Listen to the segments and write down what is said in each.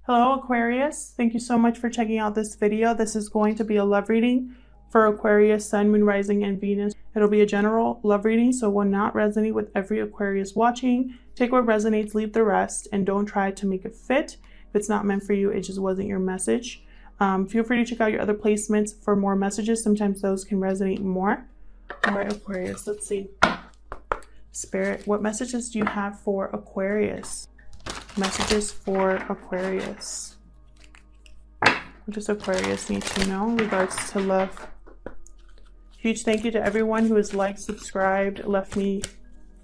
Hello Aquarius, thank you so much for checking out this video. This is going to be a love reading for Aquarius, Sun, Moon, Rising, and Venus. It'll be a general love reading, so it will not resonate with every Aquarius watching. Take what resonates, leave the rest, and don't try to make it fit. If it's not meant for you, it just wasn't your message. Feel free to check out your other placements for more messages. Sometimes those can resonate more. All right, Aquarius, let's see. Spirit, what messages do you have for Aquarius? Messages for Aquarius. What does Aquarius need to know in regards to love? Huge thank you to everyone who has liked, subscribed, left me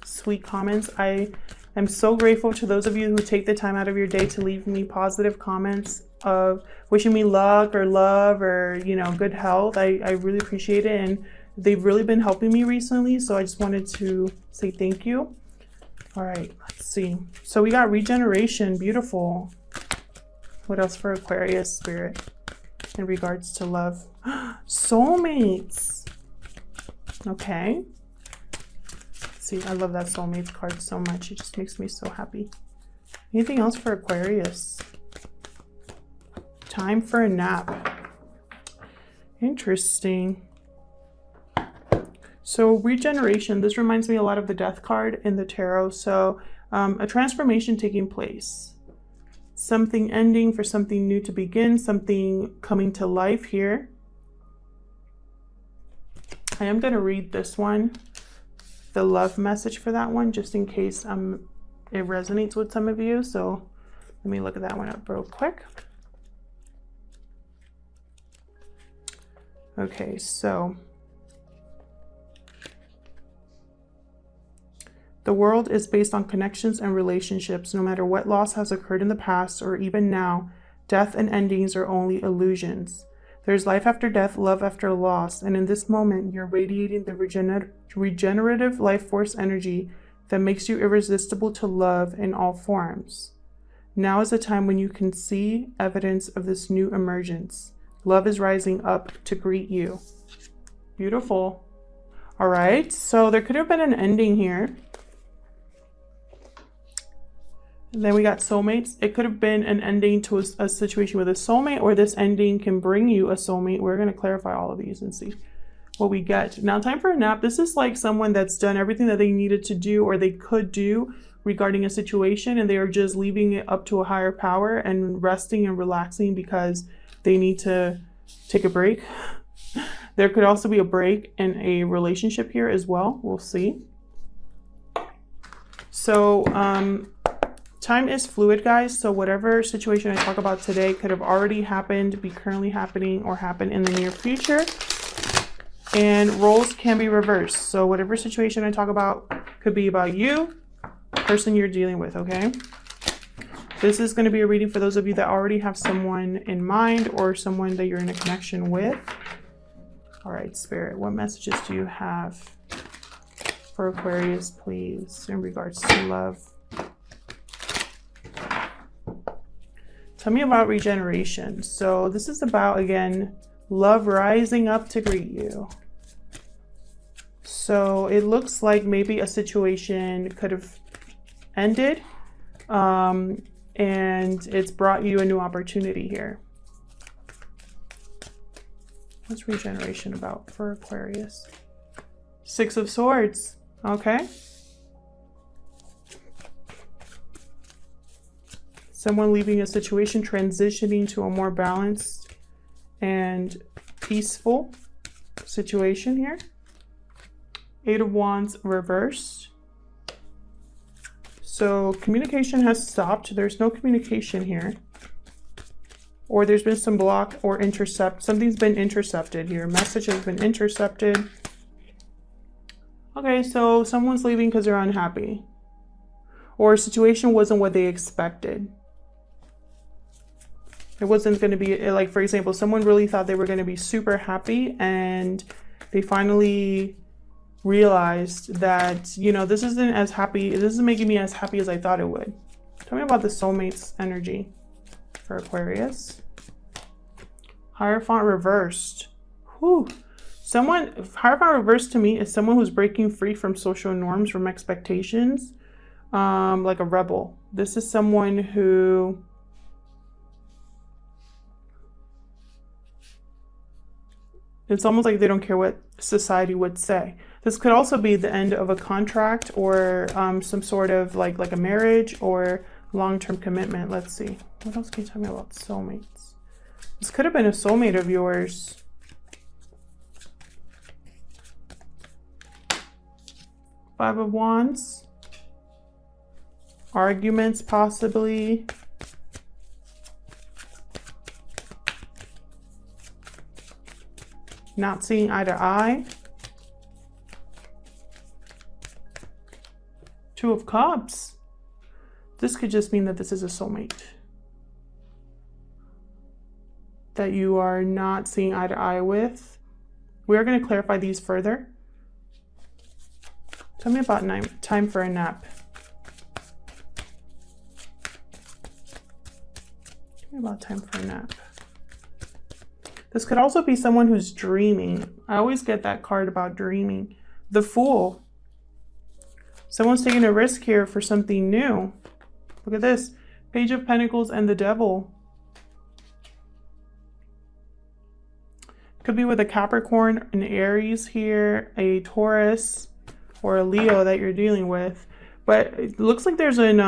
sweet comments. I am so grateful to those of you who take the time out of your day to leave me positive comments of wishing me luck or love or, you know, good health. I really appreciate it, and they've really been helping me recently, so I just wanted to say thank you. All right, let's see. So we got regeneration, beautiful. What else for Aquarius, Spirit, in regards to love? Soulmates. Okay. Let's see, I love that soulmates card so much. It just makes me so happy. Anything else for Aquarius? Time for a nap. Interesting. So regeneration, this reminds me a lot of the death card in the tarot. So a transformation taking place, something ending for something new to begin, something coming to life here. I am going to read this one, the love message for that one, just in case it resonates with some of you. So let me look at that one up real quick. Okay, so the world is based on connections and relationships. No matter what loss has occurred in the past or even now, death and endings are only illusions. There's life after death, love after loss, and in this moment, you're radiating the regenerative life force energy that makes you irresistible to love in all forms. Now is the time when you can see evidence of this new emergence. Love is rising up to greet you. Beautiful. All right, so there could have been an ending here. And then we got soulmates. It could have been an ending to a situation with a soulmate, or this ending can bring you a soulmate. We're going to clarify all of these and see what we get. Now, time for a nap. This is like someone that's done everything that they needed to do or they could do regarding a situation, and they are just leaving it up to a higher power and resting and relaxing because they need to take a break. There could also be a break in a relationship here as well. We'll see. So, time is fluid, guys, so whatever situation I talk about today could have already happened, be currently happening, or happen in the near future. And roles can be reversed. So whatever situation I talk about could be about you, person you're dealing with, okay? This is going to be a reading for those of you that already have someone in mind or someone that you're in a connection with. All right, Spirit, what messages do you have for Aquarius, please, in regards to love? Tell me about regeneration. So this is about, again, love rising up to greet you. So it looks like maybe a situation could have ended, and it's brought you a new opportunity here. What's regeneration about for Aquarius? Six of Swords. Okay. Someone leaving a situation, transitioning to a more balanced and peaceful situation here. Eight of Wands reversed. So communication has stopped. There's no communication here. Or there's been some block or intercept. Something's been intercepted here. Message has been intercepted. Okay, so someone's leaving because they're unhappy. Or a situation wasn't what they expected. It wasn't going to be, like, for example, someone really thought they were going to be super happy, and they finally realized that, you know, this isn't as happy. This isn't making me as happy as I thought it would. Tell me about the soulmates energy for Aquarius. Hierophant reversed. Whew. Hierophant reversed to me is someone who's breaking free from social norms, from expectations, like a rebel. This is someone who It's almost like they don't care what society would say. This could also be the end of a contract or some sort of like a marriage or long-term commitment. Let's see. What else can you tell me about soulmates? This could have been a soulmate of yours. Five of Wands. Arguments, possibly. Not seeing eye to eye. Two of Cups. This could just mean that this is a soulmate. That you are not seeing eye to eye with. We're going to clarify these further. Tell me about time for a nap. Tell me about time for a nap. This could also be someone who's dreaming. I always get that card about dreaming. The Fool. Someone's taking a risk here for something new. Look at this. Page of Pentacles and the Devil. Could be with a Capricorn, an Aries here, a Taurus, or a Leo that you're dealing with. But it looks like there's an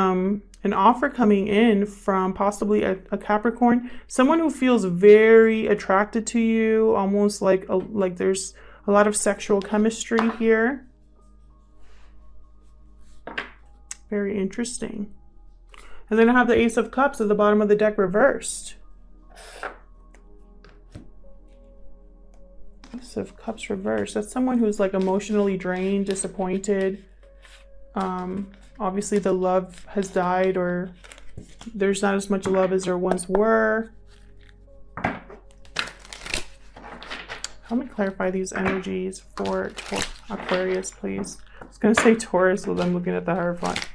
offer coming in from possibly a Capricorn. Someone who feels very attracted to you, almost like there's a lot of sexual chemistry here. Very interesting. And then I have the Ace of Cups at the bottom of the deck reversed. Ace of Cups reversed. That's someone who's like emotionally drained, disappointed. Obviously the love has died, or there's not as much love as there once were. Help me clarify these energies for Aquarius, please. I was going to say Taurus while I'm looking at the Hierophant.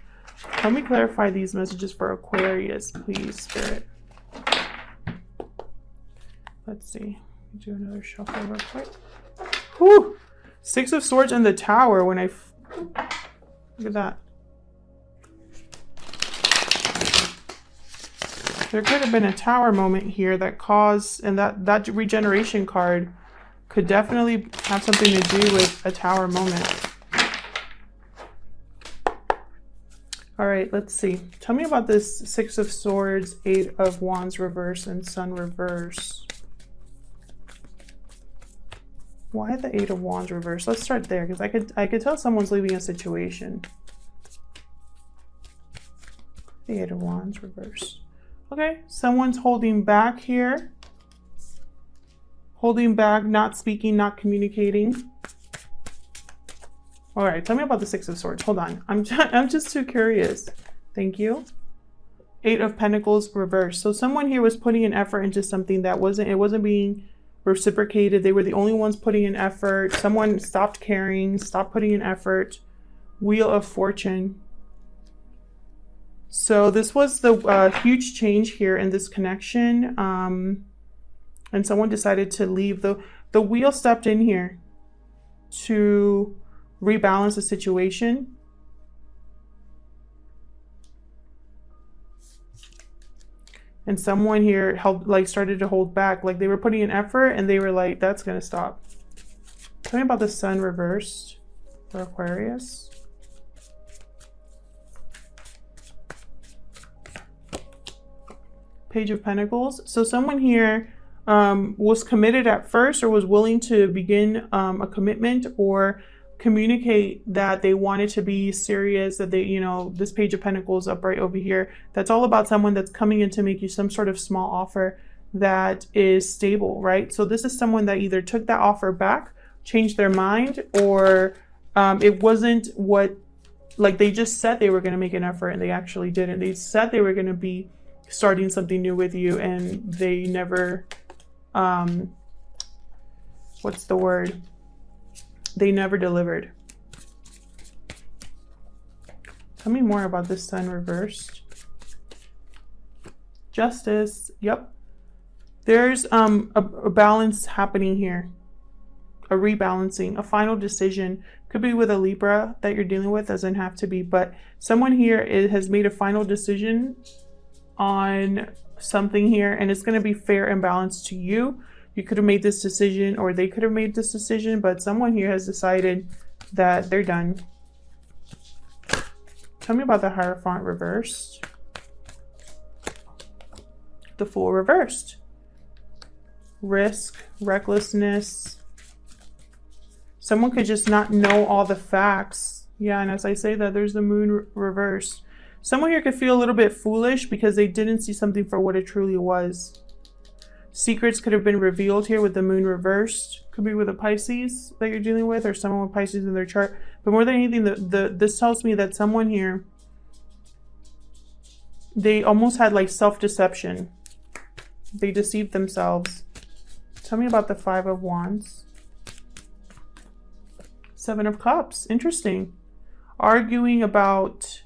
Help me clarify these messages for Aquarius, please, Spirit. Let's see. Do another shuffle real quick. Whew! Six of Swords and the Tower. When I look at that. There could have been a Tower moment here that caused, and that regeneration card could definitely have something to do with a Tower moment. All right, let's see. Tell me about this Six of Swords, Eight of Wands reverse, and Sun reverse. Why the Eight of Wands reverse? Let's start there, because I could tell someone's leaving a situation. The Eight of Wands reverse. Okay, someone's holding back here. Holding back, not speaking, not communicating. All right, tell me about the Six of Swords. Hold on, I'm just too curious. Thank you. Eight of Pentacles reversed. So someone here was putting an effort into something that wasn't being reciprocated. They were the only ones putting in effort. Someone stopped caring, stopped putting in effort. Wheel of Fortune. So this was the huge change here in this connection. And someone decided to leave. The wheel stepped in here to rebalance the situation. And someone here started to hold back. Like they were putting in effort and they were like, that's gonna stop. Tell me about the Sun reversed for Aquarius. Page of Pentacles. So someone here was committed at first, or was willing to begin a commitment or communicate that they wanted to be serious, that they, you know, this Page of Pentacles up right over here, that's all about someone that's coming in to make you some sort of small offer that is stable, right? So this is someone that either took that offer back, changed their mind, or it wasn't what, like they just said they were going to make an effort and they actually didn't. They said they were going to be starting something new with you and they never, what's the word? They never delivered. Tell me more about this Sun reversed. Justice. Yep. There's a balance happening here. A rebalancing, a final decision. Could be with a Libra that you're dealing with, doesn't have to be, but someone here has made a final decision on something here, and it's going to be fair and balanced to you. You could have made this decision, or they could have made this decision, but someone here has decided that they're done. Tell me about the Hierophant reversed. The Fool reversed. Risk, recklessness. Someone could just not know all the facts. Yeah, and as I say that, there's the Moon reversed. Someone here could feel a little bit foolish because they didn't see something for what it truly was. Secrets could have been revealed here with the Moon reversed. Could be with a Pisces that you're dealing with, or someone with Pisces in their chart. But more than anything, this tells me that someone here, they almost had like self-deception. They deceived themselves. Tell me about the Five of Wands. Seven of Cups. Interesting. Arguing about...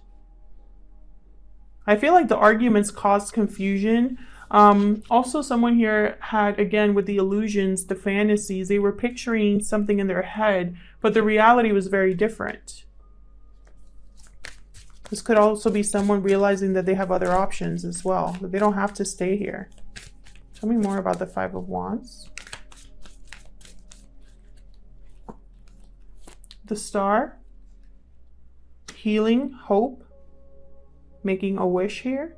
I feel like the arguments caused confusion. Also, someone here had, again, with the illusions, the fantasies, they were picturing something in their head, but the reality was very different. This could also be someone realizing that they have other options as well, that they don't have to stay here. Tell me more about the Five of Wands. The Star. Healing, hope. Making a wish here.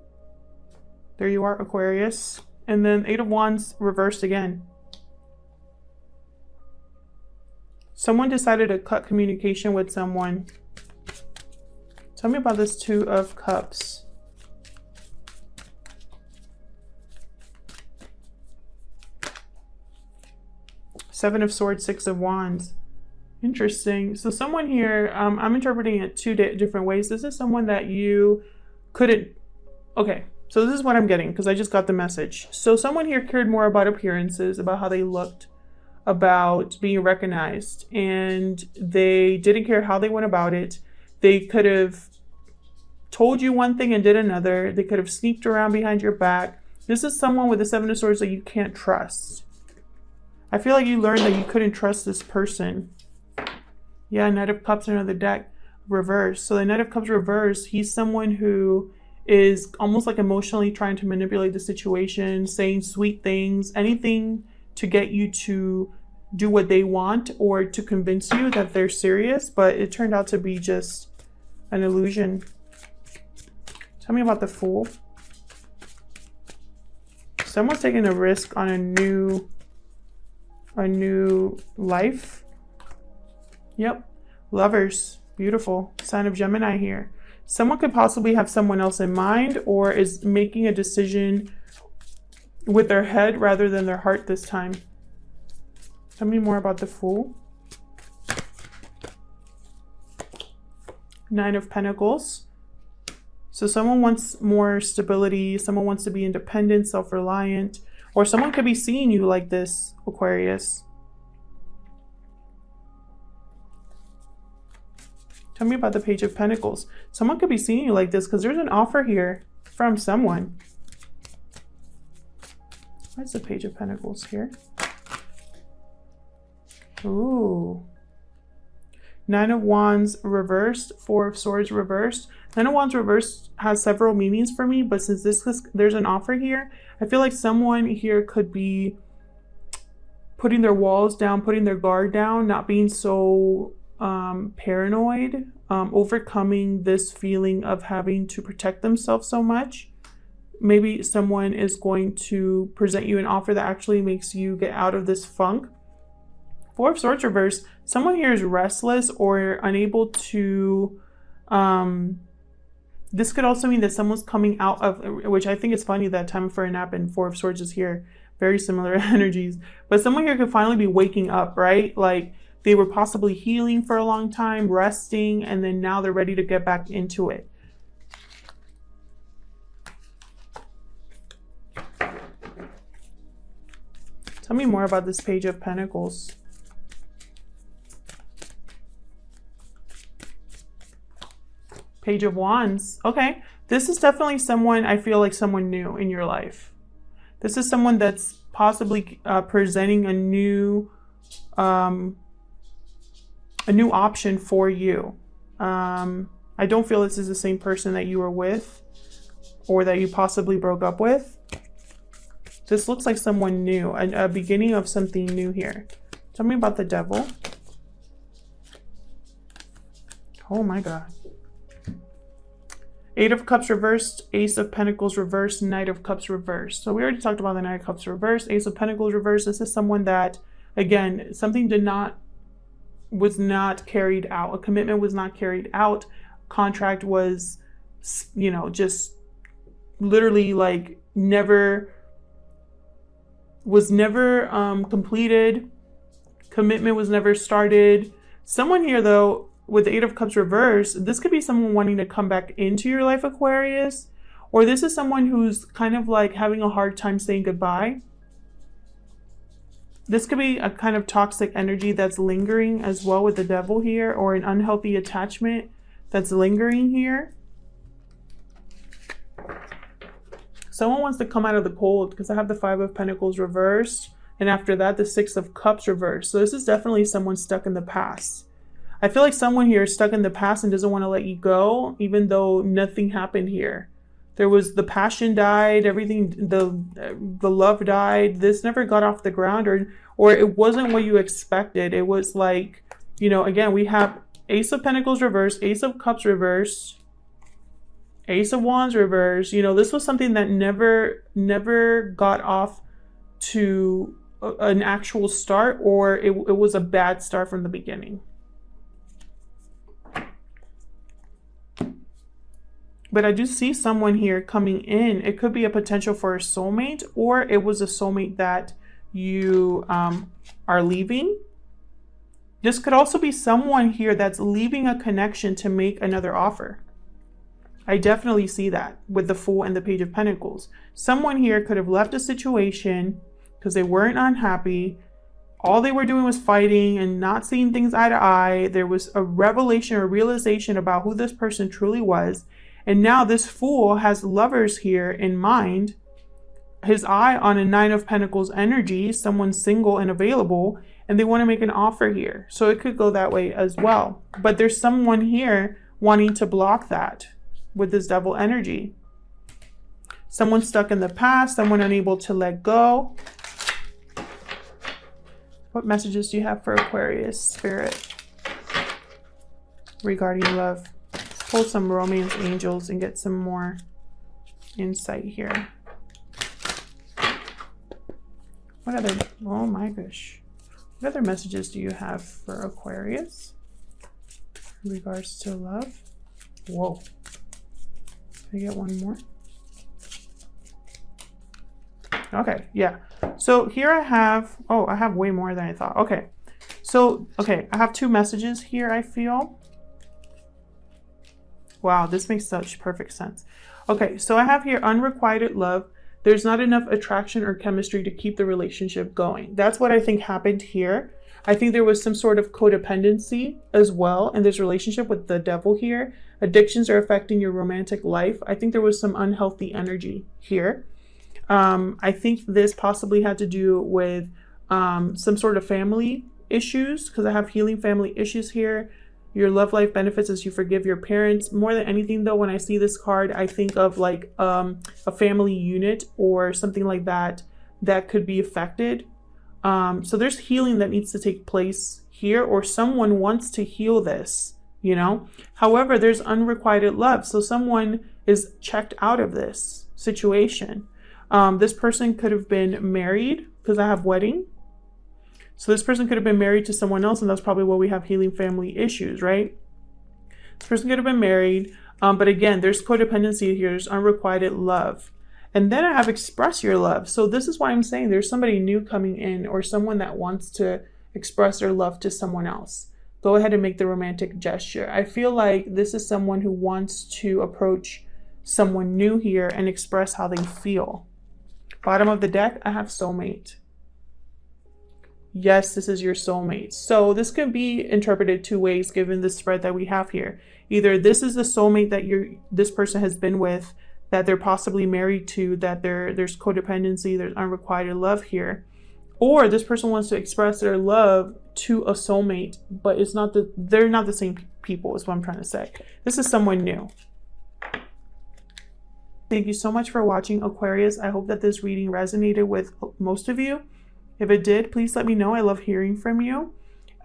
There you are, Aquarius. And then Eight of Wands reversed again. Someone decided to cut communication with someone. Tell me about this Two of Cups. Seven of Swords, Six of Wands. Interesting. So someone here, I'm interpreting it two different ways. This is someone that you couldn't... Okay, so this is what I'm getting because I just got the message. So someone here cared more about appearances, about how they looked, about being recognized, and they didn't care how they went about it. They could have told you one thing and did another. They could have sneaked around behind your back. This is someone with the Seven of Swords that you can't trust. I feel like you learned that you couldn't trust this person. Yeah, Knight of Cups under the deck, reversed. So the Knight of Cups reversed, he's someone who is almost like emotionally trying to manipulate the situation, saying sweet things, anything to get you to do what they want or to convince you that they're serious, but it turned out to be just an illusion. Tell me about the Fool. Someone's taking a risk on a new life. Yep. Lovers. Beautiful. Sign of Gemini here. Someone could possibly have someone else in mind or is making a decision with their head rather than their heart this time. Tell me more about the Fool. Nine of Pentacles. So someone wants more stability. Someone wants to be independent, self-reliant, or someone could be seeing you like this, Aquarius. Tell me about the Page of Pentacles. Someone could be seeing you like this because there's an offer here from someone. What's the Page of Pentacles here? Ooh. Nine of Wands reversed, Four of Swords reversed. Nine of Wands reversed has several meanings for me, but since there's an offer here, I feel like someone here could be putting their walls down, putting their guard down, not being so paranoid, overcoming this feeling of having to protect themselves so much. Maybe someone is going to present you an offer that actually makes you get out of this funk. Four of Swords reversed. Someone here is restless or unable to... this could also mean that someone's coming out of... Which I think is funny that Time for a Nap and Four of Swords is here. Very similar energies. But someone here could finally be waking up, right? Like they were possibly healing for a long time, resting, and then now they're ready to get back into it. Tell me more about this Page of Pentacles. Page of Wands. Okay, this is definitely someone, I feel like someone new in your life. This is someone that's possibly presenting a new option for you. I don't feel this is the same person that you were with or that you possibly broke up with. This looks like someone new, a beginning of something new here. Tell me about the devil. Oh my God. Eight of Cups reversed, Ace of Pentacles reversed, Knight of Cups reversed. So we already talked about the Knight of Cups reversed, Ace of Pentacles reversed. This is someone that, again, something was not carried out. A commitment was not carried out. Contract was, you know, just literally like was never completed. Commitment was never started. Someone here though, with the Eight of Cups reversed, this could be someone wanting to come back into your life, Aquarius, or this is someone who's kind of like having a hard time saying goodbye. This could be a kind of toxic energy that's lingering as well with the devil here, or an unhealthy attachment that's lingering here. Someone wants to come out of the cold because I have the Five of Pentacles reversed, and after that, the Six of Cups reversed. So this is definitely someone stuck in the past. I feel like someone here is stuck in the past and doesn't want to let you go, even though nothing happened here. There was the passion died, everything, the love died. This never got off the ground, or it wasn't what you expected. It was like, you know, again, we have Ace of Pentacles reversed, Ace of Cups reversed, Ace of Wands reversed. You know, this was something that never got off to an actual start, or it was a bad start from the beginning. But I do see someone here coming in. It could be a potential for a soulmate, or it was a soulmate that you are leaving. This could also be someone here that's leaving a connection to make another offer. I definitely see that with the Fool and the Page of Pentacles. Someone here could have left a situation because they weren't unhappy. All they were doing was fighting and not seeing things eye to eye. There was a revelation or realization about who this person truly was. And now this Fool has lovers here in mind, his eye on a Nine of Pentacles energy, someone single and available, and they want to make an offer here. So it could go that way as well. But there's someone here wanting to block that with this Devil energy. Someone stuck in the past, someone unable to let go. What messages do you have for Aquarius Spirit regarding love? Pull some romance angels and get some more insight here. What other, oh my gosh. What other messages do you have for Aquarius in regards to love? Whoa. Can I get one more? Okay, yeah. So here I have, oh, I have way more than I thought. Okay. So, okay, I have two messages here, I feel. Wow, this makes such perfect sense. Okay, so I have here unrequited love. There's not enough attraction or chemistry to keep the relationship going. That's what I think happened here. I think there was some sort of codependency as well in this relationship with the Devil here. Addictions are affecting your romantic life. I think there was some unhealthy energy here. I think this possibly had to do with some sort of family issues, because I have healing family issues here. Your love life benefits as you forgive your parents. More than anything though, when I see this card, I think of like a family unit or something like that that could be affected. So there's healing that needs to take place here, or someone wants to heal this, you know. However, there's unrequited love. So someone is checked out of this situation. This person could have been married, because I have wedding. So this person could have been married to someone else, and that's probably why we have healing family issues, right? This person could have been married, but again, there's codependency here. There's unrequited love. And then I have express your love. So this is why I'm saying there's somebody new coming in, or someone that wants to express their love to someone else. Go ahead and make the romantic gesture. I feel like this is someone who wants to approach someone new here and express how they feel. Bottom of the deck, I have soulmate. Yes, this is your soulmate. So this could be interpreted two ways given the spread that we have here. Either this is the soulmate that this person has been with, that they're possibly married to, that there's codependency, there's unrequited love here. Or this person wants to express their love to a soulmate, but they're not the same people, is what I'm trying to say. This is someone new. Thank you so much for watching, Aquarius. I hope that this reading resonated with most of you. If it did, please let me know. I love hearing from you.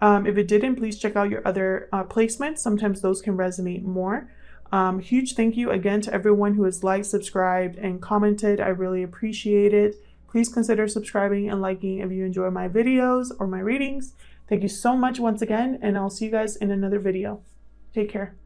If it didn't, please check out your other placements. Sometimes those can resonate more. Huge thank you again to everyone who has liked, subscribed, and commented. I really appreciate it. Please consider subscribing and liking if you enjoy my videos or my readings. Thank you so much once again, and I'll see you guys in another video. Take care.